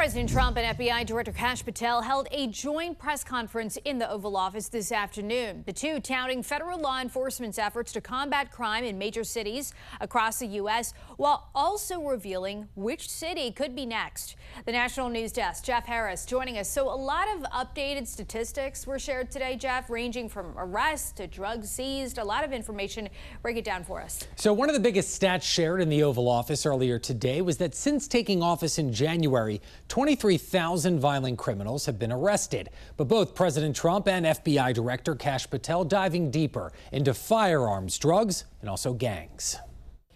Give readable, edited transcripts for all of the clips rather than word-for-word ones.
President Trump and FBI Director Kash Patel held a joint press conference in the Oval Office this afternoon. The two touting federal law enforcement's efforts to combat crime in major cities across the U.S., while also revealing which city could be next. The National News Desk, Jeff Harris, joining us. So a lot of updated statistics were shared today, Jeff, ranging from arrests to drugs seized. A lot of information. Break it down for us. So one of the biggest stats shared in the Oval Office earlier today was that since taking office in January, 23,000 violent criminals have been arrested. But both President Trump and FBI Director Kash Patel diving deeper into firearms, drugs, and also gangs.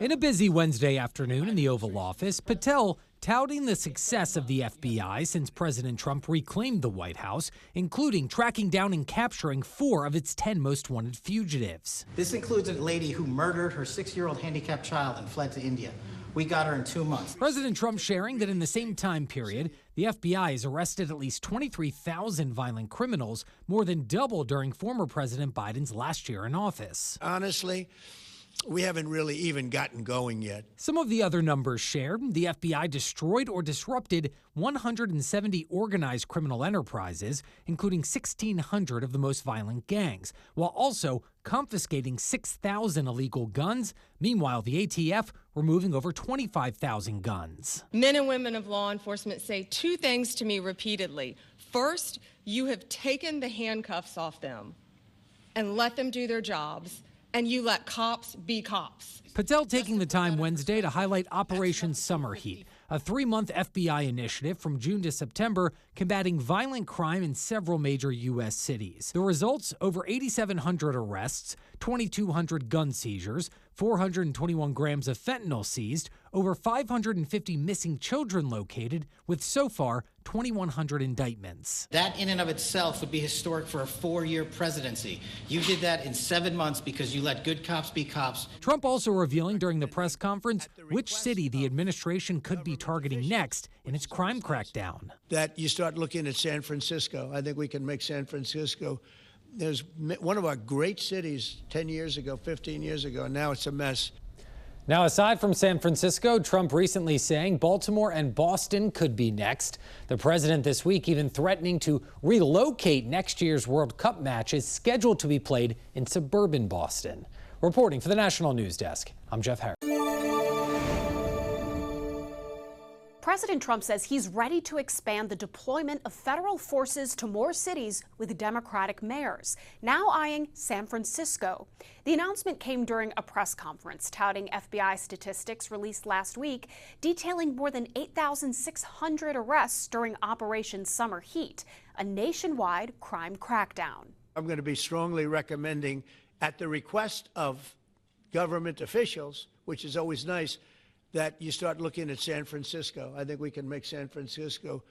In a busy Wednesday afternoon in the Oval Office, Patel touting the success of the FBI since President Trump reclaimed the White House, including tracking down and capturing 4 of its 10 most wanted fugitives. This includes a lady who murdered her 6-year-old handicapped child and fled to India. We got her in 2 months. President Trump sharing that in the same time period, the FBI has arrested at least 23,000 violent criminals, more than double during former President Biden's last year in office. Honestly, we haven't really even gotten going yet. Some of the other numbers shared: the FBI destroyed or disrupted 170 organized criminal enterprises, including 1,600 of the most violent gangs, while also confiscating 6,000 illegal guns. Meanwhile, the ATF removing over 25,000 guns. Men and women of law enforcement say 2 things to me repeatedly. First, you have taken the handcuffs off them and let them do their jobs, and you let cops be cops. Patel taking the time Wednesday to highlight Operation Summer Heat, a 3-month FBI initiative from June to September combating violent crime in several major U.S. cities. The results: over 8,700 arrests, 2,200 gun seizures, 421 grams of fentanyl seized, over 550 missing children located, with so far 2,100 indictments. That in and of itself would be historic for a 4-year presidency. You did that in 7 months because you let good cops be cops. Trump also revealing during the press conference which city the administration could be targeting next in its crime crackdown. That you start looking at San Francisco. I think we can make San Francisco. There's one of our great cities 10 years ago, 15 years ago, and now it's a mess. Now, aside from San Francisco, Trump recently saying Baltimore and Boston could be next. The president this week even threatening to relocate next year's World Cup matches scheduled to be played in suburban Boston. Reporting for the National News Desk, I'm Jeff Harris. President Trump says he's ready to expand the deployment of federal forces to more cities with Democratic mayors, now eyeing San Francisco. The announcement came during a press conference touting FBI statistics released last week, detailing more than 8,600 arrests during Operation Summer Heat, a nationwide crime crackdown. I'm going to be strongly recommending, at the request of government officials, which is always nice, that you start looking at San Francisco. I think we can make San Francisco.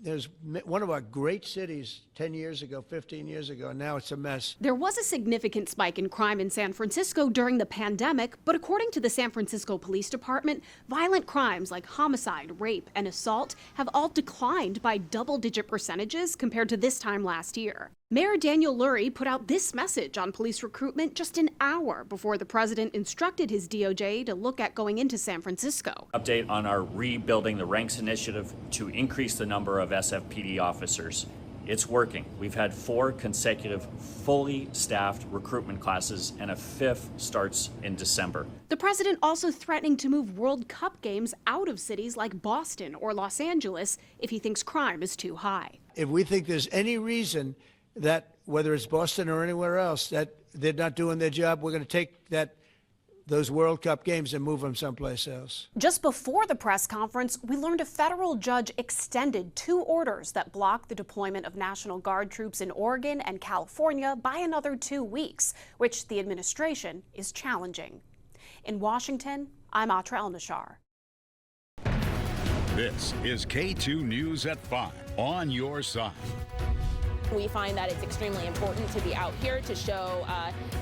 There's one of our great cities 10 years ago, 15 years ago, and now it's a mess. There was a significant spike in crime in San Francisco during the pandemic, but according to the San Francisco Police Department, violent crimes like homicide, rape, and assault have all declined by double-digit percentages compared to this time last year. Mayor Daniel Lurie put out this message on police recruitment just an hour before the president instructed his DOJ to look at going into San Francisco. Update on our Rebuilding the Ranks initiative to increase the number of SFPD officers. It's working. We've had 4 consecutive fully staffed recruitment classes, and a 5th starts in December. The president also threatening to move World Cup games out of cities like Boston or Los Angeles if he thinks crime is too high. If we think there's any reason that, whether it's Boston or anywhere else, that they're not doing their job, we're going to take those World Cup games and move them someplace else. Just before the press conference, we learned a federal judge extended 2 orders that block the deployment of National Guard troops in Oregon and California by another 2 weeks, which the administration is challenging. In Washington, I'm Atra El-Nashar. This is K2 News at 5, on your side. We find that it's extremely important to be out here to show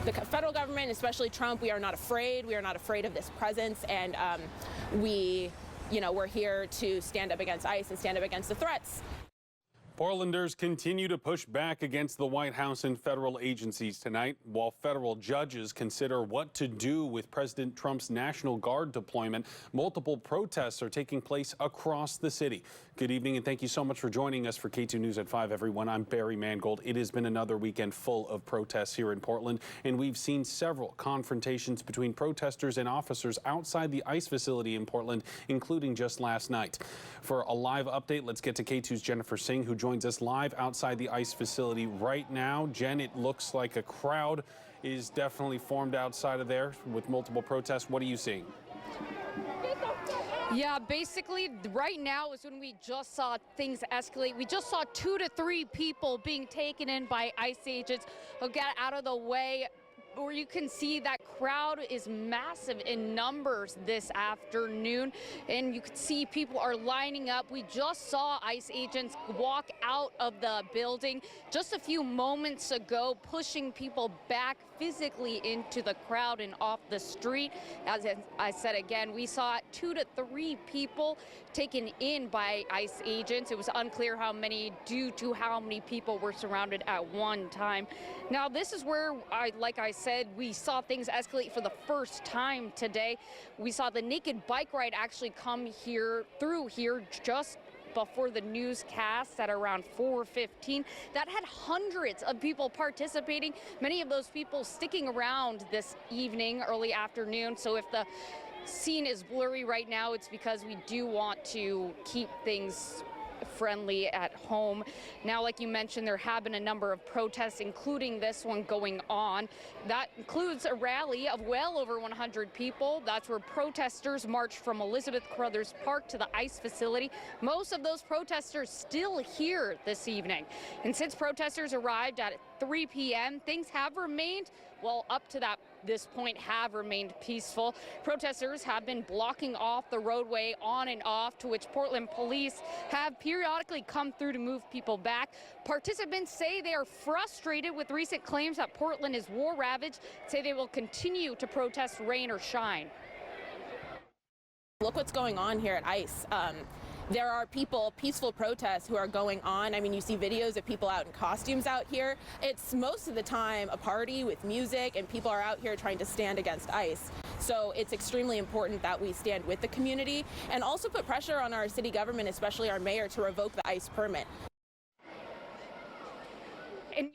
the federal government, especially Trump, we are not afraid. We are not afraid of this presence, and we're here to stand up against ICE and stand up against the threats. Portlanders continue to push back against the White House and federal agencies tonight, while federal judges consider what to do with President Trump's National Guard deployment. Multiple protests are taking place across the city. Good evening, and thank you so much for joining us for K2 News at 5, everyone. I'm Barry Mangold. It has been another weekend full of protests here in Portland, and we've seen several confrontations between protesters and officers outside the ICE facility in Portland, including just last night. For a live update, let's get to K2's Jennifer Singh, who joins us live outside the ICE facility right now. Jen, it looks like a crowd is definitely formed outside of there with multiple protests. What are you seeing? Yeah, basically right now is when we just saw things escalate. We just saw 2 to 3 people being taken in by ICE agents who got out of the way. Where you can see that crowd is massive in numbers this afternoon, and you can see people are lining up. We just saw ICE agents walk out of the building just a few moments ago, pushing people back physically into the crowd and off the street. As I said again, we saw 2 to 3 people taken in by ICE agents. It was unclear how many due to how many people were surrounded at one time. Now, this is where, like I said, we saw things escalate for the first time today. We saw the naked bike ride actually come through here just before the newscast at around 4:15. That had hundreds of people participating, many of those people sticking around this evening, early afternoon. So if the scene is blurry right now, it's because we do want to keep things friendly at home. Now, like you mentioned, there have been a number of protests, including this one going on. That includes a rally of well over 100 people. That's where protesters marched from Elizabeth Crothers Park to the ICE facility. Most of those protesters still here this evening. And since protesters arrived at 3 p.m., things have remained, well, up to this point, have remained peaceful. Protesters have been blocking off the roadway on and off, to which Portland police have periodically come through to move people back. Participants say they are frustrated with recent claims that Portland is war-ravaged, say they will continue to protest rain or shine. Look what's going on here at ICE. There are peaceful protests who are going on. I mean, you see videos of people out in costumes out here. It's most of the time a party with music, and people are out here trying to stand against ICE. So it's extremely important that we stand with the community and also put pressure on our city government, especially our mayor, to revoke the ICE permit. And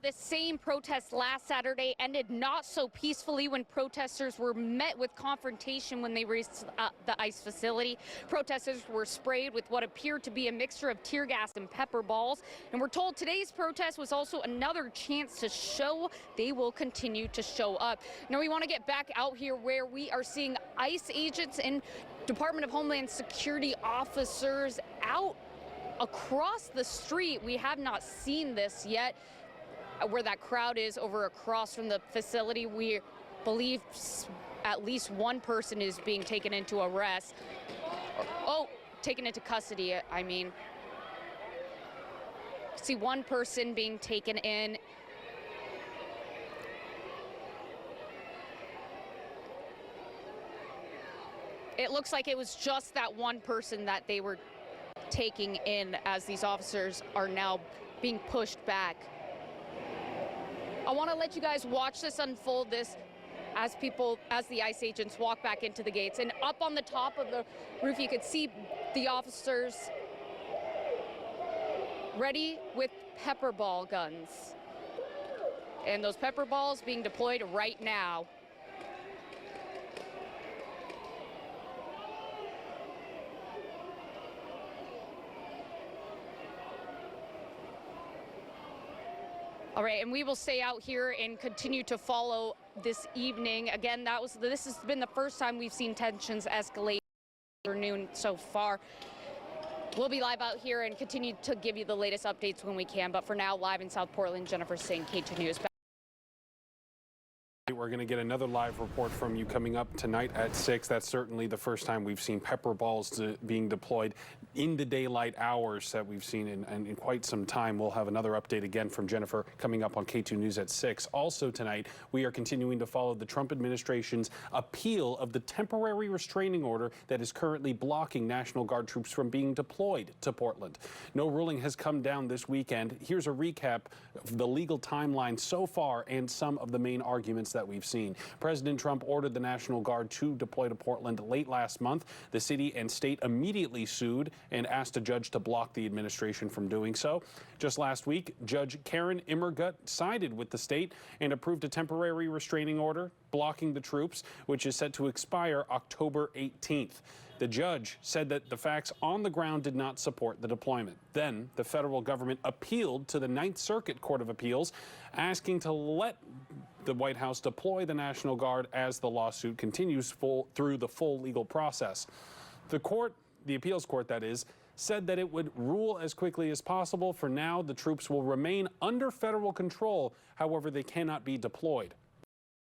the same protest last Saturday ended not so peacefully when protesters were met with confrontation when they reached the ICE facility. Protesters were sprayed with what appeared to be a mixture of tear gas and pepper balls. And we're told today's protest was also another chance to show they will continue to show up. Now, we want to get back out here where we are seeing ICE agents and Department of Homeland Security officers out across the street. We have not seen this yet, where that crowd is over across from the facility. We believe at least one person is being taken into arrest. Taken into custody, I mean. See one person being taken in. It looks like it was just that one person that they were taking in, as these officers are now being pushed back. I want to let you guys watch this unfold as the ICE agents walk back into the gates. And up on the top of the roof, you could see the officers ready with pepper ball guns. And those pepper balls being deployed right now. All right, and we will stay out here and continue to follow this evening. Again, this has been the first time we've seen tensions escalate afternoon so far. We'll be live out here and continue to give you the latest updates when we can. But for now, live in South Portland, Jennifer Singh, K2 News. We're going to get another live report from you coming up tonight at 6. That's certainly the first time we've seen pepper balls being deployed in the daylight hours that we've seen in quite some time. We'll have another update again from Jennifer coming up on K2 News at 6. Also tonight, we are continuing to follow the Trump administration's appeal of the temporary restraining order that is currently blocking National Guard troops from being deployed to Portland. No ruling has come down this weekend. Here's a recap of the legal timeline so far and some of the main arguments that we've seen. President Trump ordered the National Guard to deploy to Portland late last month. The city and state immediately sued and asked a judge to block the administration from doing so. Just last week, Judge Karen Immergut sided with the state and approved a temporary restraining order blocking the troops, which is set to expire October 18th. The judge said that the facts on the ground did not support the deployment. Then the federal government appealed to the Ninth Circuit Court of Appeals, asking to let the White House deploy the National Guard as the lawsuit continues through the full legal process. The appeals court, that is, said that it would rule as quickly as possible. For now, the troops will remain under federal control. However, they cannot be deployed.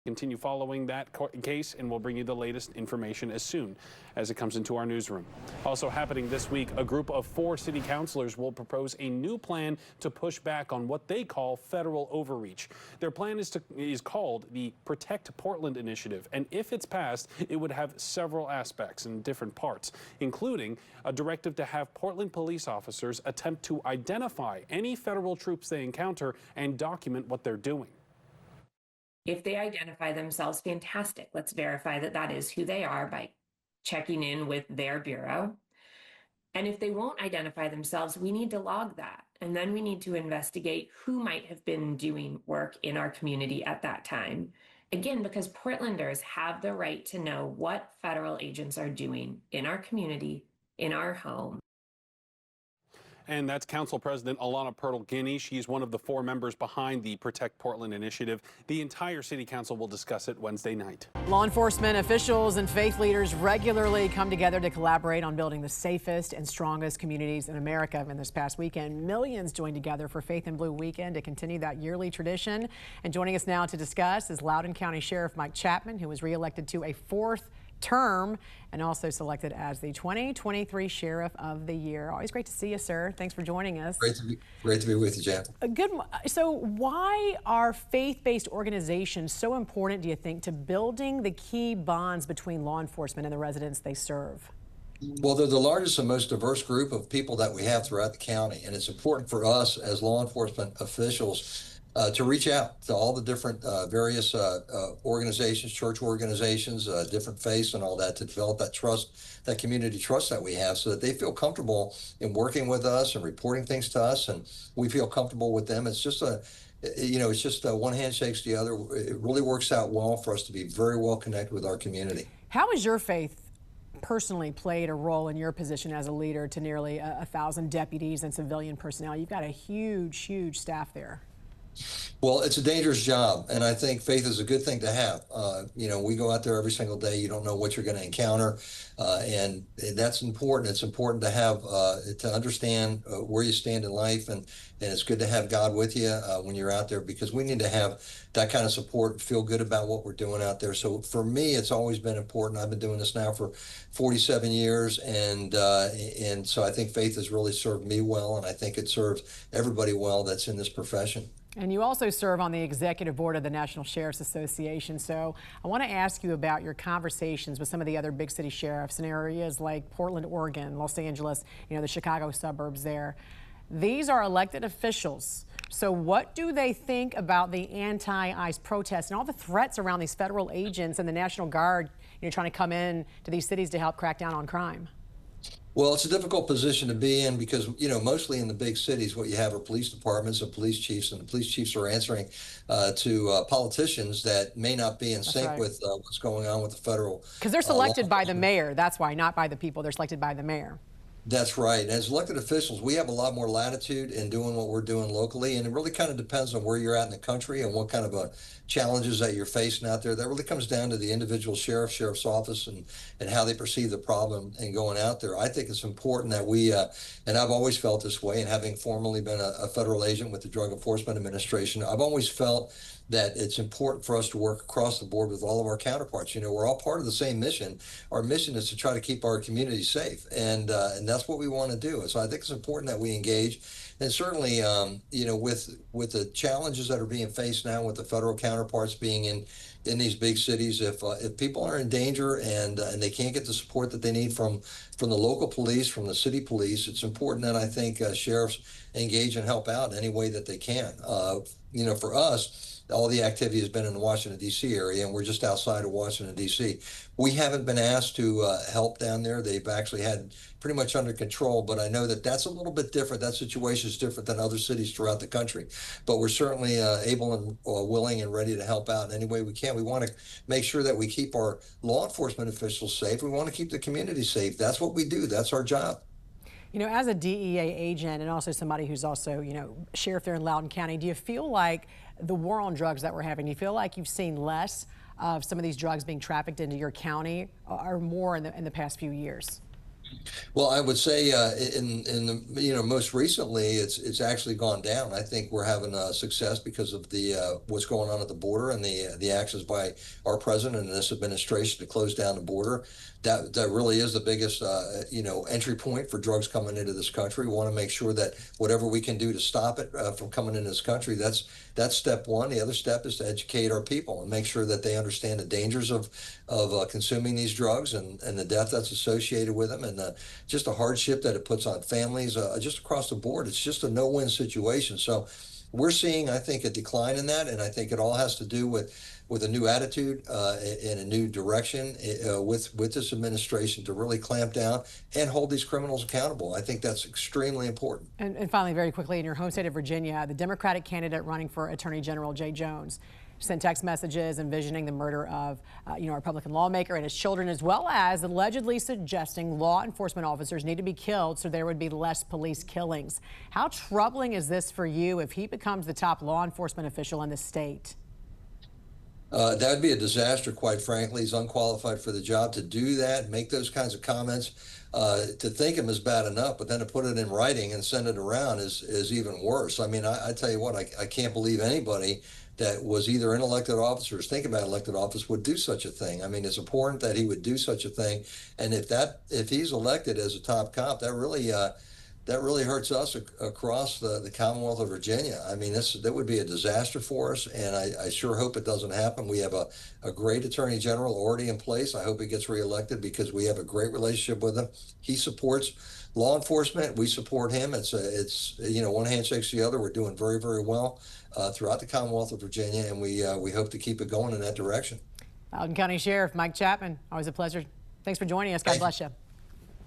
Continue following that case, and we'll bring you the latest information as soon as it comes into our newsroom. Also happening this week, a group of 4 city councilors will propose a new plan to push back on what they call federal overreach. Their plan is called the Protect Portland Initiative, and if it's passed, it would have several aspects and different parts, including a directive to have Portland police officers attempt to identify any federal troops they encounter and document what they're doing. If they identify themselves, fantastic. Let's verify that that is who they are by checking in with their bureau. And if they won't identify themselves, we need to log that. And then we need to investigate who might have been doing work in our community at that time. Again, because Portlanders have the right to know what federal agents are doing in our community, in our home. And that's Council President Alana Pertle-Guiney. She's one of the 4 members behind the Protect Portland initiative. The entire city council will discuss it Wednesday night. Law enforcement officials and faith leaders regularly come together to collaborate on building the safest and strongest communities in America. And this past weekend, millions joined together for Faith in Blue Weekend to continue that yearly tradition. And joining us now to discuss is Loudoun County Sheriff Mike Chapman, who was reelected to a 4th term and also selected as the 2023 Sheriff of the Year. Always great to see you, sir. Thanks for joining us. Great to be with you, Jan. So why are faith-based organizations so important, do you think, to building the key bonds between law enforcement and the residents they serve? Well, they're the largest and most diverse group of people that we have throughout the county, and it's important for us as law enforcement officials to reach out to all the different various organizations, church organizations, different faiths and all that, to develop that trust, that community trust that we have, so that they feel comfortable in working with us and reporting things to us, and we feel comfortable with them. It's just it's just one hand shakes the other. It really works out well for us to be very well connected with our community. How has your faith personally played a role in your position as a leader to nearly 1,000 deputies and civilian personnel? You've got a huge staff there. Well, it's a dangerous job, and I think faith is a good thing to have. We go out there every single day. You don't know what you're going to encounter, and that's important. It's important to have to understand where you stand in life, and it's good to have God with you when you're out there, because we need to have that kind of support and feel good about what we're doing out there. So for me, it's always been important. I've been doing this now for 47 years, and so I think faith has really served me well, and I think it serves everybody well that's in this profession. And you also serve on the executive board of the National Sheriff's Association. So I want to ask you about your conversations with some of the other big city sheriffs in areas like Portland, Oregon, Los Angeles, the Chicago suburbs there. These are elected officials. So what do they think about the anti-ICE protests and all the threats around these federal agents and the National Guard, trying to come in to these cities to help crack down on crime? Well, it's a difficult position to be in because, mostly in the big cities, what you have are police departments and police chiefs, and the police chiefs are answering to politicians that may not be in sync with what's going on with the federal. Because they're selected by the mayor. That's why, not by the people. They're selected by the mayor. That's right. As elected officials, we have a lot more latitude in doing what we're doing locally, and it really kind of depends on where you're at in the country and what kind of challenges that you're facing out there. That really comes down to the individual sheriff's office, and how they perceive the problem and going out there. I think it's important that we, and I've always felt this way, and having formerly been a federal agent with the Drug Enforcement Administration, I've always felt that it's important for us to work across the board with all of our counterparts. You know, we're all part of the same mission. Our mission is to try to keep our communities safe, and that's what we want to do. So I think it's important that we engage, and certainly, you know, with the challenges that are being faced now with the federal counterparts being in these big cities, if people are in danger and they can't get the support that they need from the local police, from the city police, it's important that I think sheriffs engage and help out in any way that they can. You know, for us, all the activity has been in the Washington, D.C. area, and we're just outside of Washington, D.C. We haven't been asked to help down there. They've actually had pretty much under control, but I know that that's a little bit different. That situation is different than other cities throughout the country. But we're certainly able and willing and ready to help out in any way we can. We want to make sure that we keep our law enforcement officials safe. We want to keep the community safe. That's what we do. That's our job. You know, as a DEA agent and also somebody who's also, you know, sheriff there in Loudoun County, do you feel like the war on drugs that we're having, do you feel like you've seen less of some of these drugs being trafficked into your county or more in the past few years? Well, I would say in the, you know, most recently it's actually gone down. I think we're having success because of the what's going on at the border and the actions by our president and this administration to close down the border. That really is the biggest you know, entry point for drugs coming into this country. We want to make sure that whatever we can do to stop it from coming into this country, that's step one. The other step is to educate our people and make sure that they understand the dangers of consuming these drugs and the death that's associated with them, and just the hardship that it puts on families just across the board. It's just a no-win situation. So we're seeing, I think, a decline in that, and I think it all has to do with a new attitude and a new direction with this administration to really clamp down and hold these criminals accountable. I think that's extremely important. And finally, very quickly, in your home state of Virginia, the Democratic candidate running for Attorney General Jay Jones sent text messages envisioning the murder of you know, a Republican lawmaker and his children, as well as allegedly suggesting law enforcement officers need to be killed so there would be less police killings. How troubling is this for you if he becomes the top law enforcement official in the state? That would be a disaster, quite frankly. He's unqualified for the job to do that, make those kinds of comments. To think him is bad enough, but then to put it in writing and send it around is even worse. I mean, I tell you what, I can't believe anybody that was either in elected office or thinking about elected office would do such a thing. I mean, it's important that he would do such a thing. And if he's elected as a top cop, that really hurts us across the Commonwealth of Virginia. I mean, that would be a disaster for us, and I sure hope it doesn't happen. We have a great Attorney General already in place. I hope he gets reelected because we have a great relationship with him. He supports law enforcement. We support him. It's you know, one hand shakes the other. We're doing very, very well throughout the Commonwealth of Virginia, and we hope to keep it going in that direction. Loudoun County Sheriff Mike Chapman, always a pleasure. Thanks for joining us. God bless you.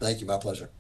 Thank you. My pleasure.